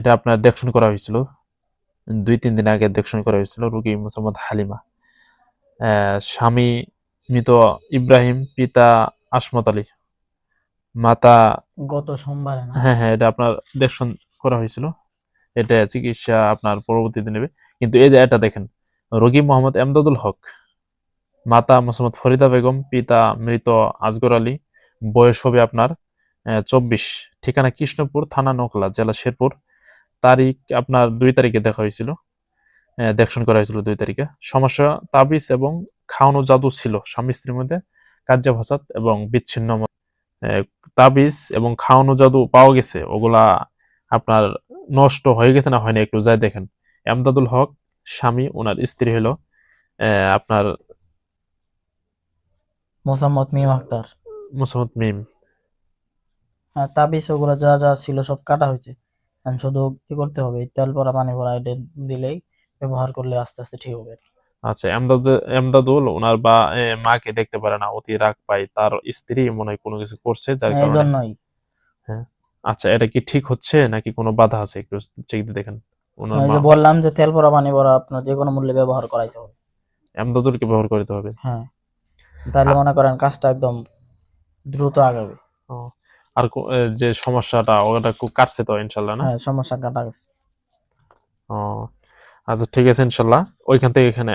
এটা আপনার দেখশন করা হয়েছিল 2-3 দিন আগে দেখশন করা হয়েছিল। রোগী মোহাম্মদ হালিমা। স্বামী মৃত ইব্রাহিম, পিতা আসমত আলী, মাতা গত সোমবারে না? হ্যাঁ হ্যাঁ, এটা আপনার দেখশন করা হয়েছিল। এটা চিকিৎসা আপনার পরবর্তীতে নেবে। কিন্তু এই যে এটা দেখেন, রোগী মোহাম্মদ এমদাদুল হক, মাতা মোহাম্মদ ফরিদা বেগম, পিতা মৃত আসগর আলী, বয়স হবে আপনার 24, ঠিকানা কৃষ্ণপুর, থানা নকলা, জেলা শেরপুর। তারিখ আপনার 2 তারিখে দেখা হয়েছিল, দেখশন করা হয়েছিল 2 তারিখে। সমস্যা তাবিজ এবং খাওয়ানো জাদু ছিল স্বামী স্ত্রীর মধ্যে, কার্যাভাসাত এবং বিচ্ছিন্ন তাবিজ এবং খাওয়ানো জাদু পাওয়া গেছে। ওগুলা আপনার নষ্ট হয়ে গেছে না হয়নি একটু যাই দেখেন। এমদাদুল হক স্বামী, ওনার স্ত্রী হলো আপনার মোসাম্মদ মিম আক্তার। মুসাম্মদ মিম। তাবিজ ওগুলো যা যা ছিল সব কাটা হয়েছে। শুধু কি করতে হবে, তেল পরা পানি পরা এটা দিলেই, ব্যবহার করলে আস্তে আস্তে ঠিক হবে আর কি। আচ্ছা, এমদাদুল ওনার বা মাকে দেখতে পারে না, অতি রাগ পায়, তার স্ত্রী মনে হয় কোনো কিছু করছে যার এই কারণে। জন্যই। হ্যাঁ। আচ্ছা, এটা কি ঠিক হচ্ছে নাকি কোনো বাধা আছে একটু চেক দিয়ে দেখেন। ওনার ওই মা যে বললাম যে তেল পরা পানি পরা আপনার যে কোনো মূল্যে ব্যবহার করাইতে হবে। এমদাদুলকে ব্যবহার করতে হবে। হ্যাঁ, তাহলে আ- মনে করেন কাজটা একদম দ্রুত আগাবে। ও, আর যে সমস্যাটা ওটা খুব কাটছে তো ইনশাল্লাহ না? হ্যাঁ, সমস্যা কাটা গেছে। ও, আচ্ছা ঠিক আছে ইনশাল্লাহ। ওইখান থেকে এখানে